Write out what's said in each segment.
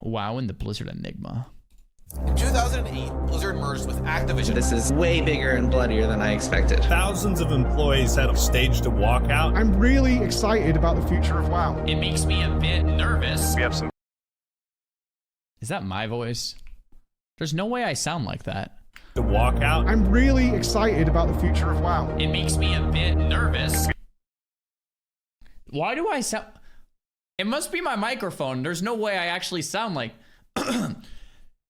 WoW and the Blizzard Enigma. In 2008, Blizzard merged with Activision. This is way bigger and bloodier than I expected. Thousands of employees had staged a walkout. I'm really excited about the future of WoW. It makes me a bit nervous. We have some. Is that my voice? There's no way I sound like that. The walkout. I'm really excited about the future of WoW. It makes me a bit nervous. Why do I sound... It must be my microphone. There's no way I actually sound like...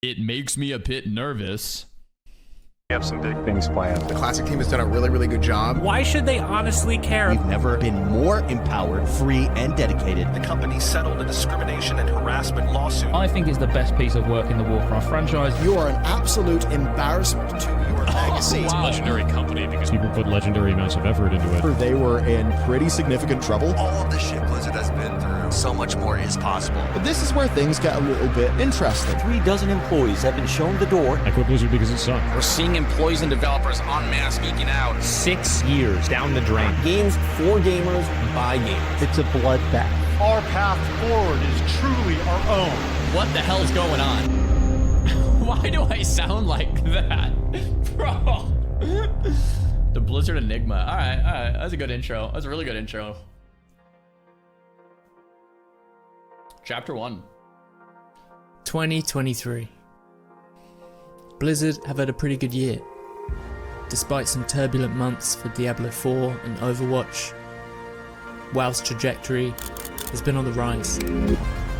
It makes me a bit nervous. We have some big things planned. The Classic team has done a really, really good job. Why should they honestly care? We've never been more empowered, free, and dedicated. The company settled a discrimination and harassment lawsuit. I think it's the best piece of work in the Warcraft franchise. You are an absolute embarrassment to your legacy. Wow. Legendary company because people put legendary amounts of effort into it. They were in pretty significant trouble. All of the shit Blizzard has been through, so much more is possible. But this is where things get a little bit interesting. 36 employees have been shown the door. I quit Blizzard because it sucked. We're seeing employees and developers en masse geeking out. 6 years down the drain. Games for gamers by gamers. It's a bloodbath. Our path forward is truly our own. What the hell's going on? Why do I sound like that? Bro. The Blizzard Enigma. All right. That's a good intro. That's a really good intro. Chapter 1. 2023. Blizzard have had a pretty good year. Despite some turbulent months for Diablo 4 and Overwatch, WoW's trajectory has been on the rise.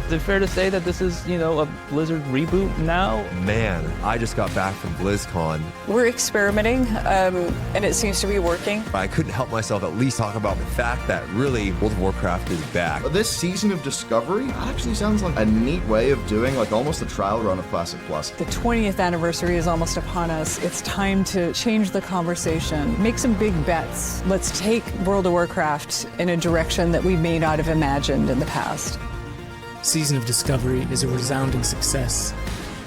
Is it fair to say that this is, a Blizzard reboot now? Man, I just got back from BlizzCon. We're experimenting, and it seems to be working. I couldn't help myself at least talk about the fact that really World of Warcraft is back. This season of Discovery actually sounds like a neat way of doing like almost a trial run of Classic Plus. The 20th anniversary is almost upon us. It's time to change the conversation, make some big bets. Let's take World of Warcraft in a direction that we may not have imagined in the past. Season of Discovery is a resounding success.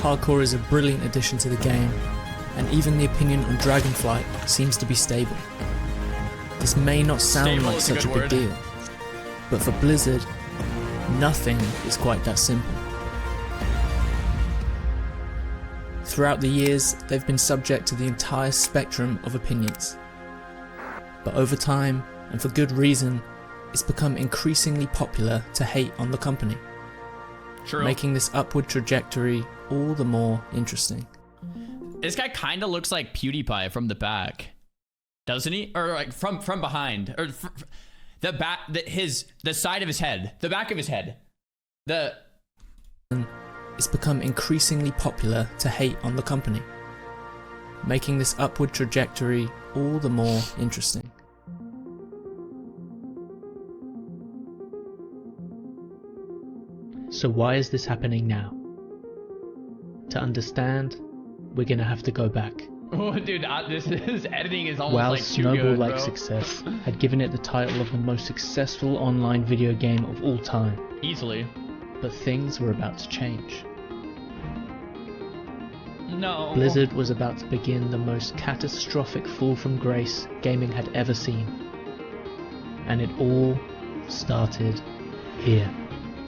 Hardcore is a brilliant addition to the game, and even the opinion on Dragonflight seems to be stable. This may not sound Stable like is a such a good big word. deal, but for Blizzard, nothing is quite that simple. Throughout the years, they've been subject to the entire spectrum of opinions. But over time, and for good reason, it's become increasingly popular to hate on the company. True. Making this upward trajectory all the more interesting. This guy kind of looks like PewDiePie from the back, doesn't he? Or like from behind, or the back, the side of his head, the back of his head. It's become increasingly popular to hate on the company, making this upward trajectory all the more interesting. So why is this happening now? To understand, we're gonna have to go back. Oh, dude, this editing is almost WoW's like too snowball-like good, bro. success had given it the title of the most successful online video game of all time. Easily. But things were about to change. No. Blizzard was about to begin the most catastrophic fall from grace gaming had ever seen. And it all started here.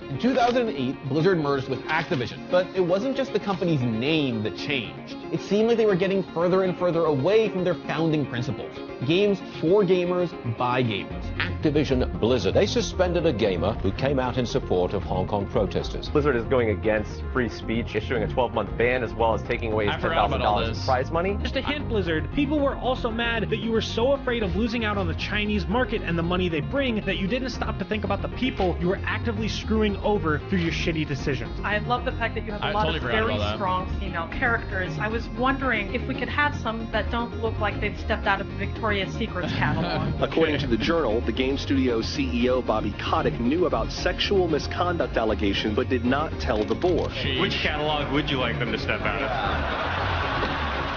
In 2008, Blizzard merged with Activision, but it wasn't just the company's name that changed. It seemed like they were getting further and further away from their founding principles. Games for gamers, by gamers. Activision Blizzard. They suspended a gamer who came out in support of Hong Kong protesters. Blizzard is going against free speech, issuing a 12-month ban as well as taking away his $10,000 in prize money. Just a hint, Blizzard. People were also mad that you were so afraid of losing out on the Chinese market and the money they bring that you didn't stop to think about the people you were actively screwing over through your shitty decisions. I love the fact that you have a lot of very strong female characters. I was wondering if we could have some that don't look like they've stepped out of the Victoria's Secrets catalog. According to the Journal, the game studio's CEO Bobby Kotick knew about sexual misconduct allegations but did not tell the board. Which catalog would you like them to step out of?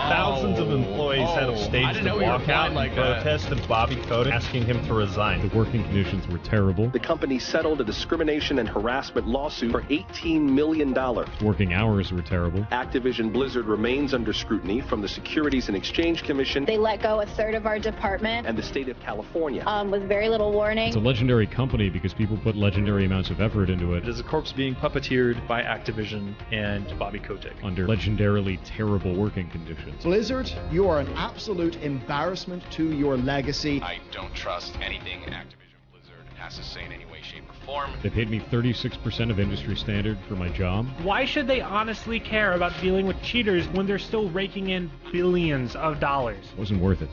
Thousands of employees had to stage the walkout like in protest of Bobby Kotick asking him to resign. The working conditions were terrible. The company settled a discrimination and harassment lawsuit for $18 million. Working hours were terrible. Activision Blizzard remains under scrutiny from the Securities and Exchange Commission. They let go a third of our department. And the state of California. With very little warning. It's a legendary company because people put legendary amounts of effort into it. It is a corpse being puppeteered by Activision and Bobby Kotick. Under legendarily terrible working conditions. Blizzard, you are an absolute embarrassment to your legacy. I don't trust anything Activision Blizzard has to say in any way, shape, or form. They paid me 36% of industry standard for my job. Why should they honestly care about dealing with cheaters when they're still raking in billions of dollars? It wasn't worth it.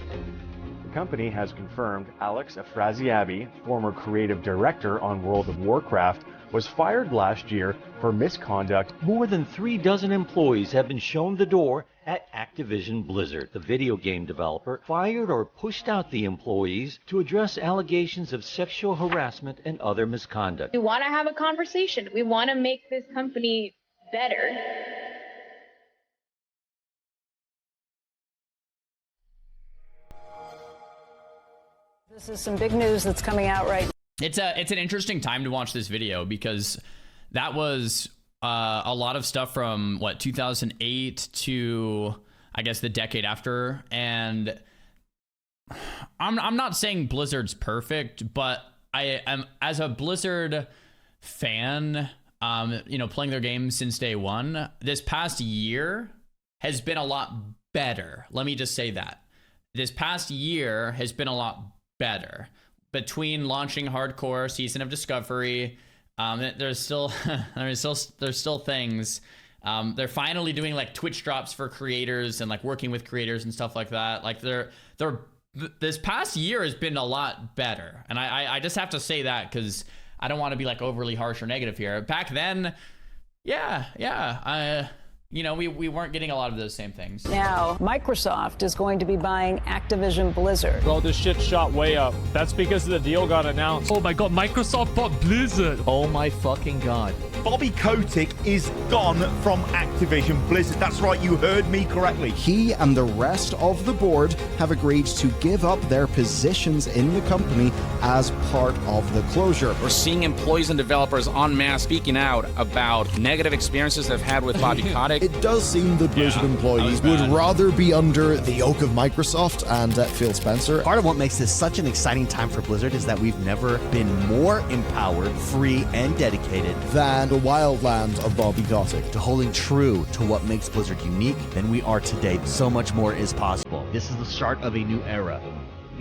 The company has confirmed Alex Afrasiabi, former creative director on World of Warcraft, was fired last year for misconduct. More than 36 employees have been shown the door at Activision Blizzard. The video game developer fired or pushed out the employees to address allegations of sexual harassment and other misconduct. We want to have a conversation. We want to make this company better. This is some big news that's coming out right now. It's an interesting time to watch this video because that was a lot of stuff from 2008 to I guess the decade after, and I'm not saying Blizzard's perfect, but I am, as a Blizzard fan, playing their games since day one, this past year has been a lot better. Let me just say that this past year has been a lot better. Between launching Hardcore, Season of Discovery, there's still things. They're finally doing like Twitch drops for creators and like working with creators and stuff like that. Like this past year has been a lot better, and I just have to say that because I don't want to be like overly harsh or negative here. Back then, we weren't getting a lot of those same things. Now, Microsoft is going to be buying Activision Blizzard. Bro, this shit shot way up. That's because the deal got announced. Oh my god, Microsoft bought Blizzard. Oh my fucking god. Bobby Kotick is gone from Activision Blizzard. That's right, you heard me correctly. He and the rest of the board have agreed to give up their positions in the company as part of the closure. We're seeing employees and developers en masse speaking out about negative experiences they've had with Bobby Kotick. It does seem that Blizzard employees would rather be under the yoke of Microsoft and Phil Spencer. Part of what makes this such an exciting time for Blizzard is that we've never been more empowered, free, and dedicated than the wildland of Bobby Kotick. To holding true to what makes Blizzard unique than we are today. So much more is possible. This is the start of a new era.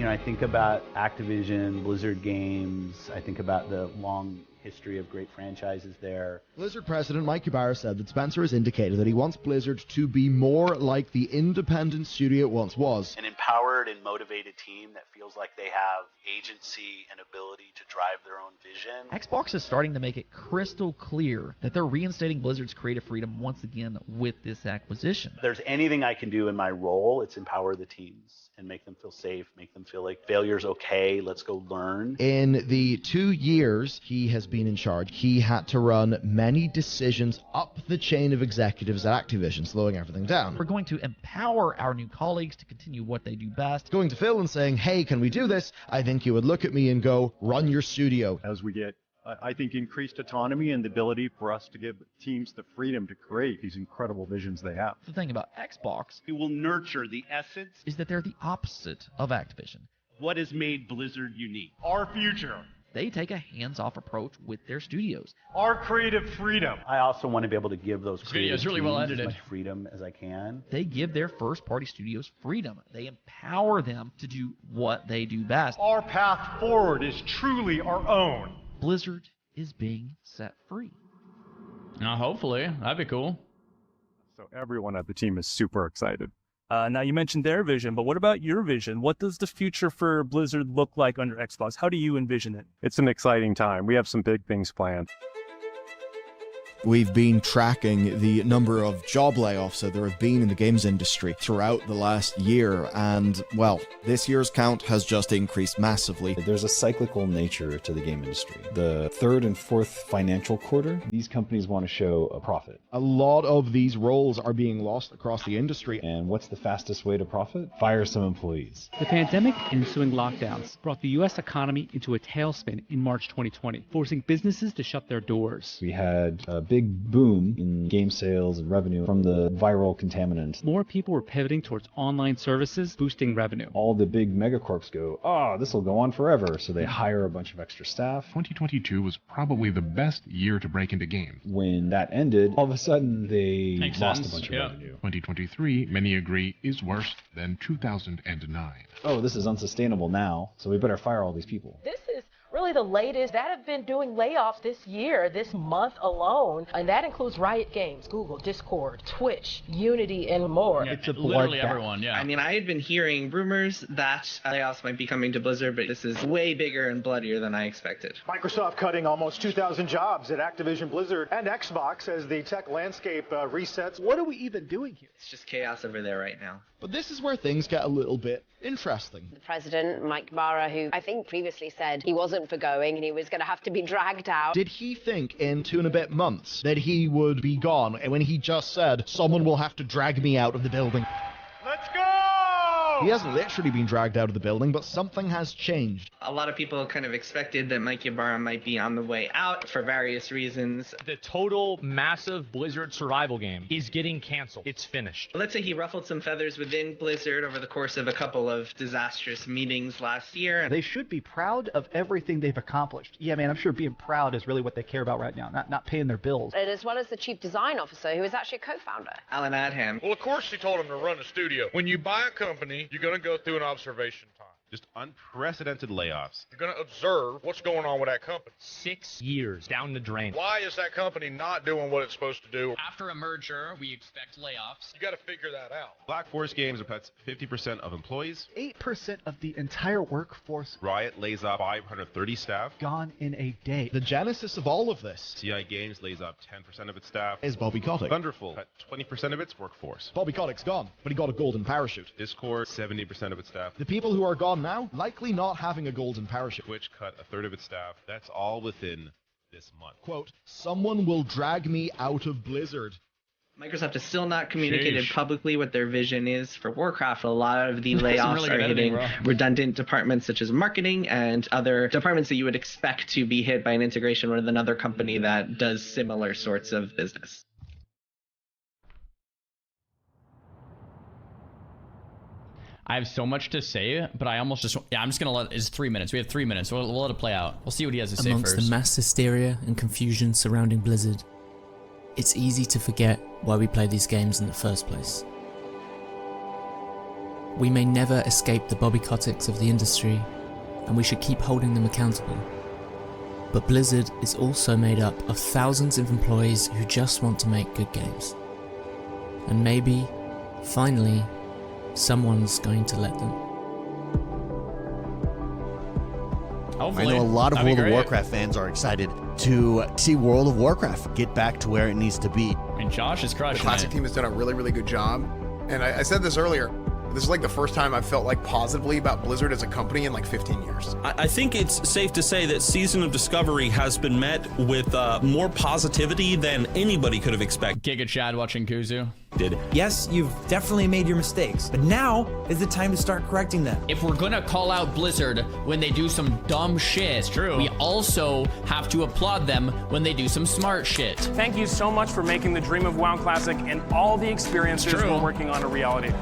I think about Activision, Blizzard games. I think about the long history of great franchises there. Blizzard president Mike Ybarra said that Spencer has indicated that he wants Blizzard to be more like the independent studio it once was. An empowered and motivated team that feels like they have agency and ability to drive their own vision. Xbox is starting to make it crystal clear that they're reinstating Blizzard's creative freedom once again with this acquisition. If there's anything I can do in my role, it's empower the teams and make them feel safe, make them feel like failure's okay, let's go learn. In the 2 years he has been in charge, he had to run many decisions up the chain of executives at Activision, slowing everything down. We're going to empower our new colleagues to continue what they do best. Going to Phil and saying, hey, can we do this? I think he would look at me and go, run your studio. As we get, I think, increased autonomy and the ability for us to give teams the freedom to create these incredible visions they have. The thing about Xbox, it will nurture the essence, is that they're the opposite of Activision. What has made Blizzard unique? Our future. They take a hands-off approach with their studios. Our creative freedom. I also want to be able to give those creative really well edited. as much freedom as I can. They give their first-party studios freedom. They empower them to do what they do best. Our path forward is truly our own. Blizzard is being set free. Now, hopefully, that'd be cool. So everyone at the team is super excited. Now, you mentioned their vision, but what about your vision? What does the future for Blizzard look like under Xbox? How do you envision it? It's an exciting time. We have some big things planned. We've been tracking the number of job layoffs that there have been in the games industry throughout the last year, and, well, this year's count has just increased massively. There's a cyclical nature to the game industry. The third and fourth financial quarter, these companies want to show a profit. A lot of these roles are being lost across the industry. And what's the fastest way to profit? Fire some employees. The pandemic and ensuing lockdowns brought the U.S. economy into a tailspin in March 2020, forcing businesses to shut their doors. We had a big boom in game sales and revenue from the viral contaminant. More people were pivoting towards online services, boosting revenue. All the big megacorps go, this will go on forever, so they hire a bunch of extra staff. 2022 was probably the best year to break into games. When that ended, all of a sudden they lost a bunch of revenue. 2023, many agree, is worse than 2009. This is unsustainable now, so we better fire all these people. This is really the latest that have been doing layoffs this year, this month alone, and that includes Riot Games, Google, Discord, Twitch, Unity, and more. Yeah, it's literally everyone, yeah. I mean, I had been hearing rumors that layoffs might be coming to Blizzard, but this is way bigger and bloodier than I expected. Microsoft cutting almost 2,000 jobs at Activision Blizzard and Xbox as the tech landscape resets. What are we even doing here? It's just chaos over there right now. But this is where things get a little bit interesting. The president, Mike Barra, who I think previously said he wasn't for going and he was going to have to be dragged out. Did he think in 2 and a bit months that he would be gone when he just said, someone will have to drag me out of the building? Let's go! He hasn't literally been dragged out of the building, but something has changed. A lot of people kind of expected that Mike Ybarra might be on the way out for various reasons. The total massive Blizzard survival game is getting canceled. It's finished. Let's say he ruffled some feathers within Blizzard over the course of a couple of disastrous meetings last year. They should be proud of everything they've accomplished. Yeah, man, I'm sure being proud is really what they care about right now, not paying their bills. And as well as the chief design officer, who is actually a co-founder. Alan Adham. Well, of course she told him to run a studio. When you buy a company, you're going to go through an observation time. Just unprecedented layoffs. You're going to observe what's going on with that company. 6 years down the drain. Why is that company not doing what it's supposed to do? After a merger, we expect layoffs. You got to figure that out. Black Forest Games cuts 50% of employees. 8% of the entire workforce. Riot lays off 530 staff. Gone in a day. The genesis of all of this. TI Games lays off 10% of its staff. Is Bobby Kotick. Thunderful cut 20% of its workforce. Bobby Kotick's gone, but he got a golden parachute. Discord 70% of its staff. The people who are gone now, likely not having a golden parachute. Twitch cut a third of its staff. That's all within this month. Quote, someone will drag me out of Blizzard. Microsoft has still not communicated publicly what their vision is for Warcraft. A lot of the layoffs are hitting redundant departments such as marketing and other departments that you would expect to be hit by an integration with another company that does similar sorts of business. I have so much to say, but I almost just... Yeah, I'm just going to let... It's 3 minutes. We have 3 minutes. We'll let it play out. We'll see what he has to say first. Amongst the mass hysteria and confusion surrounding Blizzard, it's easy to forget why we play these games in the first place. We may never escape the Bobby Koticks of the industry, and we should keep holding them accountable. But Blizzard is also made up of thousands of employees who just want to make good games. And maybe, finally, someone's going to let them. Hopefully. I know a lot of World of Warcraft fans are excited to see World of Warcraft get back to where it needs to be. I mean, Josh is crushing The Classic team has done a really, really good job. And I said this earlier, this is like the first time I've felt like positively about Blizzard as a company in like 15 years. I think it's safe to say that Season of Discovery has been met with more positivity than anybody could have expected. Giga Chad watching Kuzu. Yes, you've definitely made your mistakes, but now is the time to start correcting them. If we're gonna call out Blizzard when they do some dumb shit, it's true, we also have to applaud them when they do some smart shit. Thank you so much for making the dream of WoW Classic and all the experiences we're working on a reality.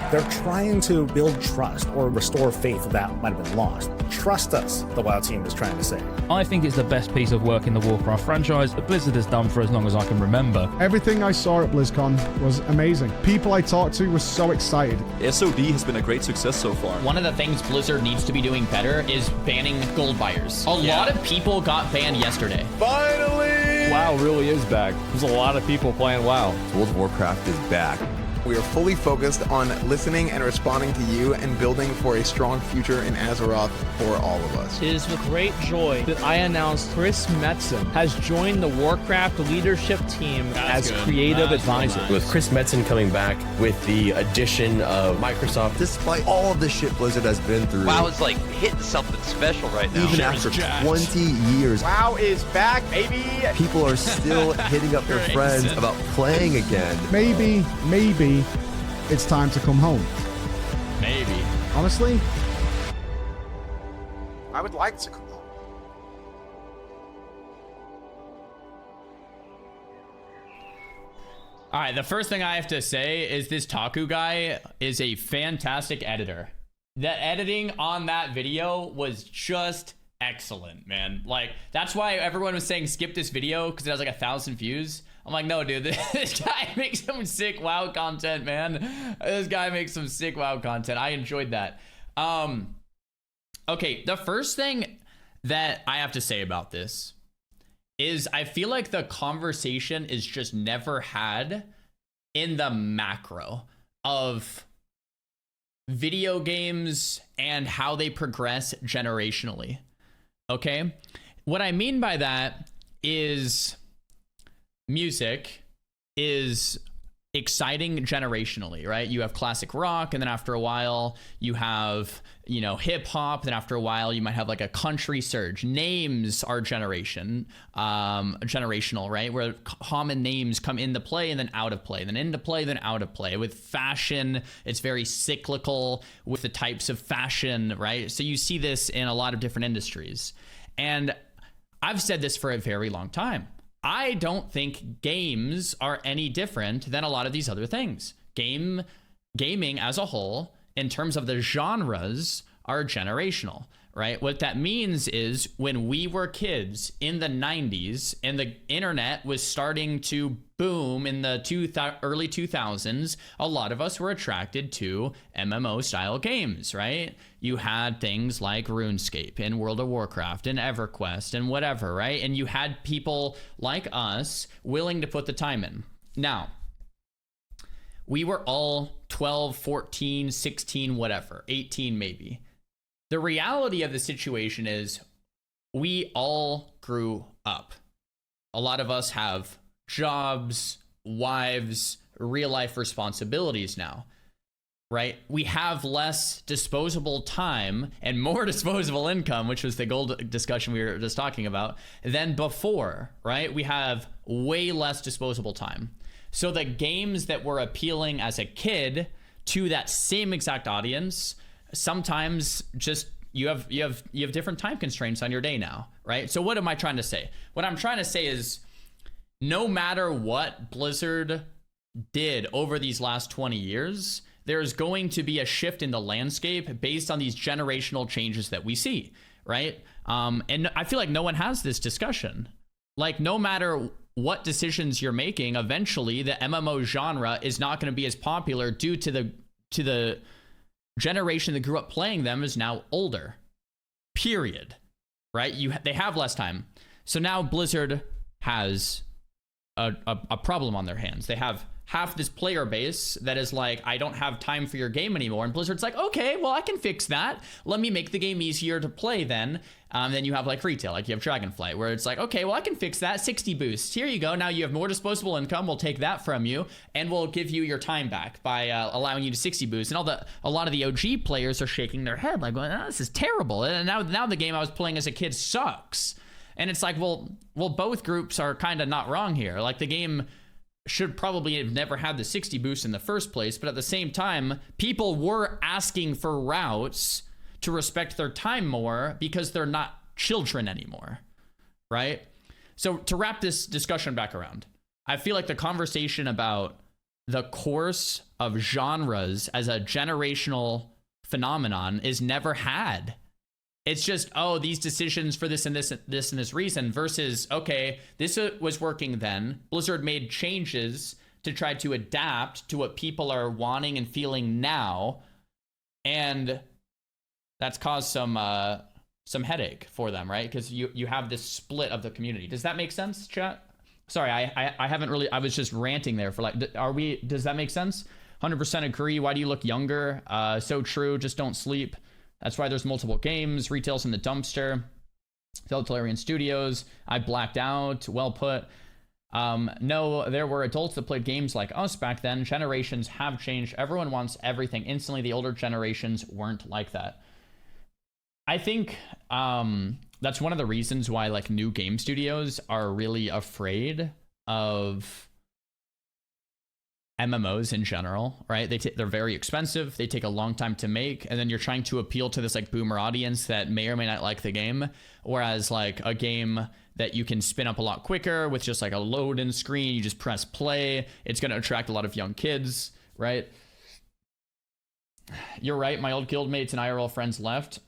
They're trying to build trust or restore faith that might have been lost. Trust us, the WoW team is trying to say. I think it's the best piece of work in the Warcraft franchise that Blizzard has done for as long as I can remember. Everything I saw at BlizzCon was amazing. People I talked to were so excited. SOD has been a great success so far. One of the things Blizzard needs to be doing better is banning gold buyers. A lot of people got banned yesterday. Finally! WoW really is back. There's a lot of people playing WoW. World of Warcraft is back. We are fully focused on listening and responding to you and building for a strong future in Azeroth for all of us. It is with great joy that I announce Chris Metzen has joined the Warcraft leadership team as creative advisor. With Chris Metzen coming back with the addition of Microsoft. Despite all of the shit Blizzard has been through. WoW is like hitting something special right now. Even after 20 years. WoW is back, baby! People are still hitting up their friends about playing again. Maybe it's time to come home. Maybe. Honestly, I would like to come home. All right, the first thing I have to say is this Taku guy is a fantastic editor. That editing on that video was just excellent, man. Like, that's why everyone was saying skip this video because it has like 1,000 views. I'm like, no, dude, this guy makes some sick WoW content, man. This guy makes some sick WoW content. I enjoyed that. Okay, the first thing that I have to say about this is I feel like the conversation is just never had in the macro of video games and how they progress generationally. Okay? What I mean by that is music is exciting generationally, right? You have classic rock, and then after a while you have, you know, hip hop, then after a while you might have like a country surge. Names are generational, right? Where common names come into play and then out of play, then into play, then out of play. With fashion, it's very cyclical with the types of fashion, right? So you see this in a lot of different industries. And I've said this for a very long time. I don't think games are any different than a lot of these other things. Gaming as a whole, in terms of the genres, are generational, right? What that means is when we were kids in the 90s and the internet was starting to boom in the early 2000s, a lot of us were attracted to MMO style games, right? You had things like RuneScape and World of Warcraft and EverQuest and whatever, right? And you had people like us willing to put the time in. Now, we were all 12, 14, 16, whatever, 18 maybe. The reality of the situation is we all grew up. A lot of us have jobs, wives, real life responsibilities now, right? We have less disposable time and more disposable income, which was the gold discussion we were just talking about, than before, right? We have way less disposable time. So the games that were appealing as a kid to that same exact audience, sometimes just you have different time constraints on your day now, right? So what am I trying to say? What I'm trying to say is no matter what Blizzard did over these last 20 years, there's going to be a shift in the landscape based on these generational changes that we see, right? And I feel like no one has this discussion. Like, no matter what decisions you're making, eventually the MMO genre is not going to be as popular due to the generation that grew up playing them is now older, period, right? They have less time. So now Blizzard has a problem on their hands. They have half this player base that is like, I don't have time for your game anymore. And Blizzard's like, okay, well, I can fix that. Let me make the game easier to play then. Then you have like retail, like you have Dragonflight, where it's like, okay, well, I can fix that. 60 boosts. Here you go. Now you have more disposable income. We'll take that from you, and we'll give you your time back by allowing you to 60 boost. And a lot of the OG players are shaking their head like, oh, this is terrible. And now the game I was playing as a kid sucks. And it's like, well, both groups are kind of not wrong here. Like, the game should probably have never had the 60 boost in the first place, but at the same time, people were asking for routes to respect their time more because they're not children anymore, right? So to wrap this discussion back around, I feel like the conversation about the course of genres as a generational phenomenon is never had. It's just, oh, these decisions for this and this and this reason versus, okay, this was working then. Blizzard made changes to try to adapt to what people are wanting and feeling now. And that's caused some headache for them, right? Because you have this split of the community. Does that make sense, chat? Sorry, I haven't really, I was just ranting there for like, does that make sense? 100% agree. Why do you look younger? So true. Just don't sleep. That's why there's multiple games. Retail's in the dumpster. Telltale Studios. I blacked out. Well put. No, there were adults that played games like us back then. Generations have changed. Everyone wants everything instantly. The older generations weren't like that. I think that's one of the reasons why like new game studios are really afraid of MMOs in general, right? They're very expensive. They take a long time to make, and then you're trying to appeal to this like boomer audience that may or may not like the game. Whereas like a game that you can spin up a lot quicker with just like a load in screen, you just press play, it's going to attract a lot of young kids, right? You're right. My old guildmates and IRL friends left.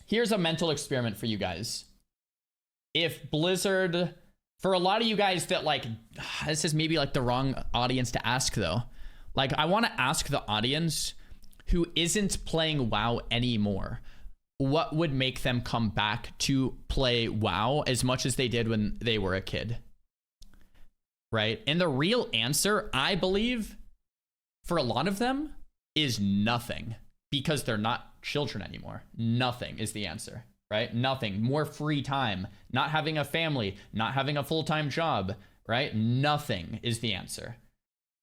Here's a mental experiment for you guys. If Blizzard, for a lot of you guys that like, this is maybe like the wrong audience to ask though. Like I want to ask the audience who isn't playing WoW anymore, what would make them come back to play WoW as much as they did when they were a kid? Right? And the real answer, I believe, for a lot of them is nothing, because they're not children anymore. Nothing is the answer, right? Nothing. More free time, not having a family, not having a full-time job, right? Nothing is the answer.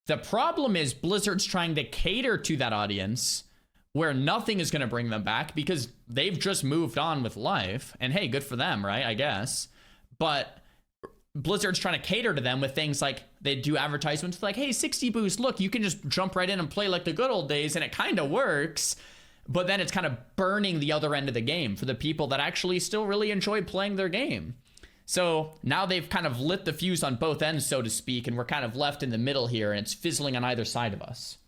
The problem is Blizzard's trying to cater to that audience where nothing is going to bring them back because they've just moved on with life. And hey, good for them, right? I guess. But Blizzard's trying to cater to them with things like they do advertisements like, hey, 60 boost, look, you can just jump right in and play like the good old days, and it kind of works. But then it's kind of burning the other end of the game for the people that actually still really enjoy playing their game. So now they've kind of lit the fuse on both ends, so to speak, and we're kind of left in the middle here, and it's fizzling on either side of us,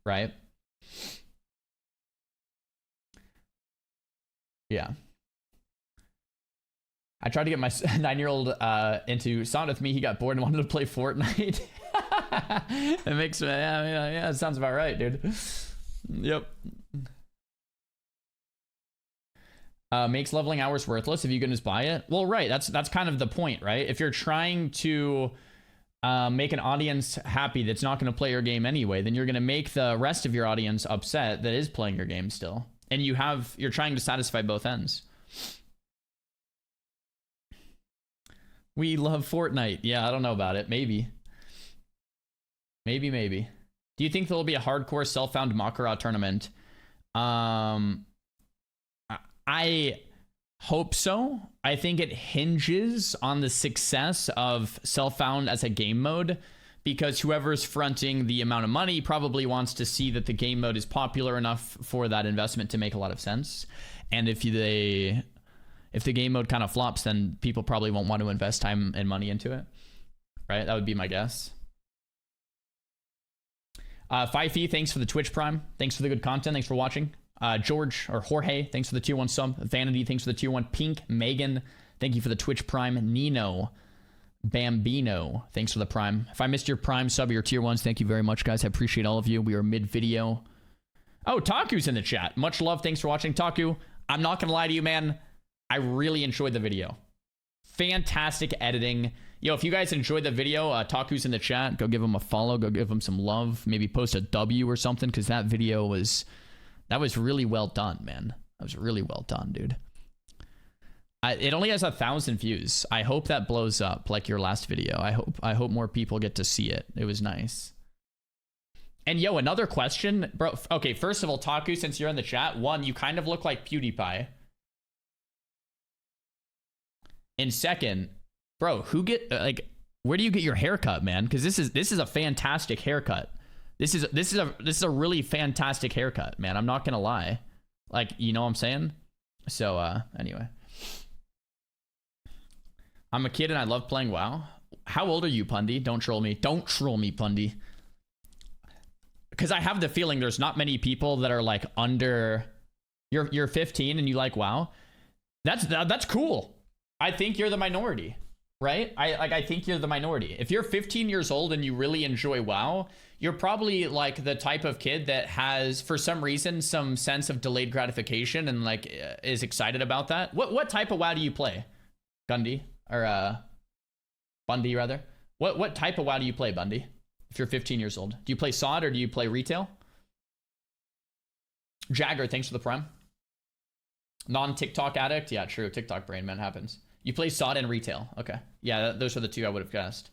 right? Yeah. I tried to get my 9-year-old into Sonic with me. He got bored and wanted to play Fortnite. It makes me, yeah, it sounds about right, dude. Yep. Makes leveling hours worthless if you can just buy it. Well, right. That's kind of the point, right? If you're trying to make an audience happy that's not going to play your game anyway, then you're going to make the rest of your audience upset that is playing your game still. And you're trying to satisfy both ends. We love Fortnite. Yeah, I don't know about it. Maybe. Maybe. Do you think there'll be a hardcore self-found Makara tournament? I hope so. I think it hinges on the success of self-found as a game mode, because whoever's fronting the amount of money probably wants to see that the game mode is popular enough for that investment to make a lot of sense. And if the game mode kind of flops, then people probably won't want to invest time and money into it. Right? That would be my guess. Fifey, thanks for the Twitch Prime. Thanks for the good content. Thanks for watching. George, or Jorge, thanks for the tier 1 sub. Vanity, thanks for the tier 1. Pink, Megan, thank you for the Twitch Prime. Nino, Bambino, thanks for the Prime. If I missed your Prime sub or your tier 1s, thank you very much, guys. I appreciate all of you. We are mid-video. Oh, Taku's in the chat. Much love. Thanks for watching, Taku. I'm not going to lie to you, man. I really enjoyed the video. Fantastic editing. Yo, if you guys enjoyed the video, Taku's in the chat. Go give him a follow. Go give him some love. Maybe post a W or something, because that video was... That was really well done, man. That was really well done, dude. It only has 1,000 views. I hope that blows up like your last video. I hope more people get to see it. It was nice. And yo, another question, bro. Okay, first of all, Taku, since you're in the chat, one, you kind of look like PewDiePie. And second, bro, where do you get your haircut, man? Because this is a fantastic haircut. This is a really fantastic haircut, man. I'm not gonna lie. Like, you know what I'm saying? So anyway. I'm a kid and I love playing WoW. How old are you, Pundy? Don't troll me. Don't troll me, Pundy. Because I have the feeling there's not many people that are like under... You're 15 and you like WoW. That's cool. I think you're the minority, right? I think you're the minority. If you're 15 years old and you really enjoy WoW, you're probably like the type of kid that has, for some reason, some sense of delayed gratification and like is excited about that. What type of WoW do you play, Gundy? Or Bundy rather? What type of WoW do you play, Bundy? If you're 15 years old. Do you play COD or do you play retail? Jagger, thanks for the prime. Non-TikTok addict? Yeah, true. TikTok brain, man, happens. You play COD and retail. Okay. Yeah, those are the two I would have guessed.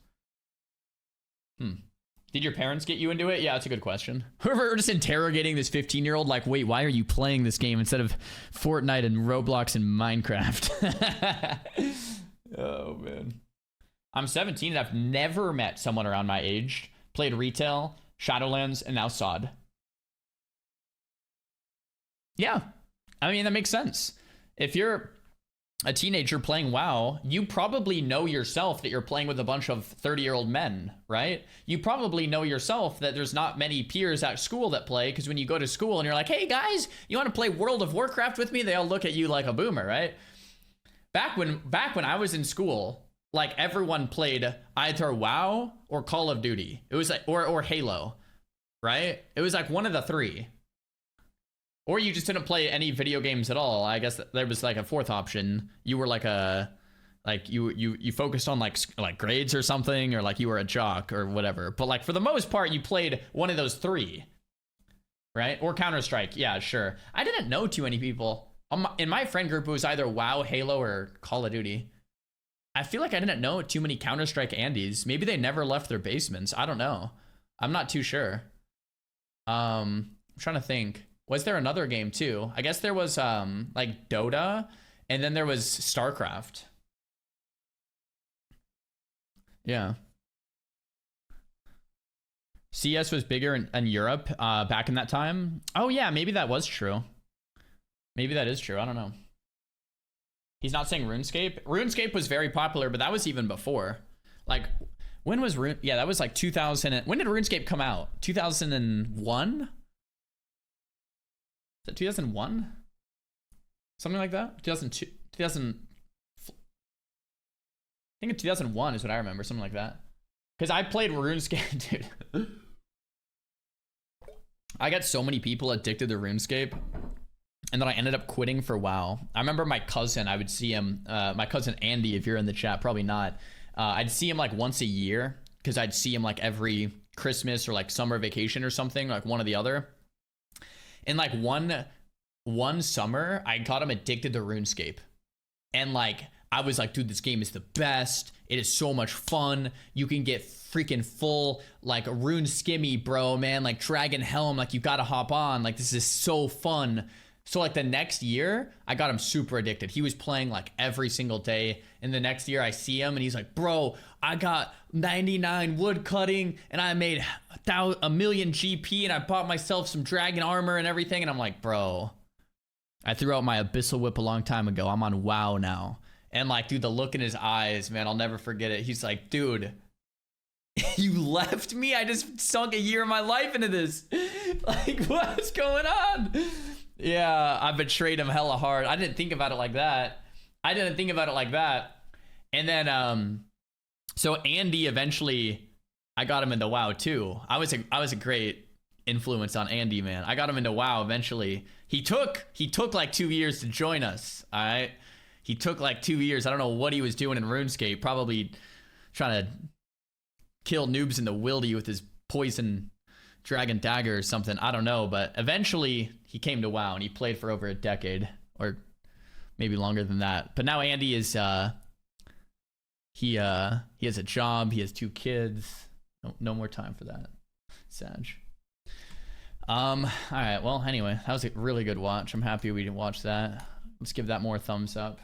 Did your parents get you into it? Yeah, that's a good question. We're just interrogating this 15-year-old like, wait, why are you playing this game instead of Fortnite and Roblox and Minecraft? Oh, man. I'm 17 and I've never met someone around my age. Played retail, Shadowlands, and now COD. Yeah. I mean, that makes sense. If you're a teenager playing WoW, you probably know yourself that you're playing with a bunch of 30-year-old men, right? You probably know yourself that there's not many peers at school that play, because when you go to school and you're like, hey guys, you want to play World of Warcraft with me? They all look at you like a boomer, right? Back when I was in school, like everyone played either WoW or Call of Duty. It was like, or Halo, right? It was like one of the three. Or you just didn't play any video games at all. I guess there was like a fourth option. You were like you focused on like grades or something, or like you were a jock or whatever. But like for the most part, you played one of those three, right? Or Counter-Strike. Yeah, sure. I didn't know too many people. In my friend group, it was either WoW, Halo, or Call of Duty. I feel like I didn't know too many Counter-Strike Andes. Maybe they never left their basements. I don't know. I'm not too sure. I'm trying to think. Was there another game too? I guess there was like Dota, and then there was StarCraft. Yeah. CS was bigger in Europe back in that time. Oh yeah, maybe that was true. Maybe that is true. I don't know. He's not saying RuneScape. RuneScape was very popular, but that was even before. Like, when was Yeah, that was like 2000. When did RuneScape come out? 2001? Is that 2001? Something like that? 2002? 2000. I think in 2001 is what I remember. Something like that. Because I played RuneScape, dude. I got so many people addicted to RuneScape. And then I ended up quitting for WoW. I remember my cousin, I would see him, my cousin Andy, if you're in the chat, probably not. I'd see him like once a year, because I'd see him like every Christmas or like summer vacation or something, like one or the other. And like one summer, I got him addicted to RuneScape. And like, I was like, dude, this game is the best. It is so much fun. You can get freaking full like rune skimmy, bro, man. Like Dragon Helm, like you gotta hop on. Like this is so fun. So like the next year, I got him super addicted. He was playing like every single day. And the next year I see him and he's like, bro, I got 99 wood cutting and I made a million GP and I bought myself some dragon armor and everything. And I'm like, bro, I threw out my Abyssal Whip a long time ago. I'm on WoW now. And like, dude, the look in his eyes, man, I'll never forget it. He's like, dude, you left me? I just sunk a year of my life into this. Like, what's going on? Yeah, I betrayed him hella hard. I didn't think about it like that. And then, so Andy eventually, I got him into WoW too. I was a great influence on Andy, man. I got him into WoW eventually. He took like 2 years to join us. All right. He took like 2 years. I don't know what he was doing in RuneScape. Probably trying to kill noobs in the wildy with his poison dragon dagger or something. I don't know, but eventually he came to WoW and he played for over a decade or maybe longer than that. But now Andy is he has a job, he has 2 kids. No more time for that. Sag. All right, well, anyway, that was a really good watch. I'm happy we watched that. Let's give that more thumbs up.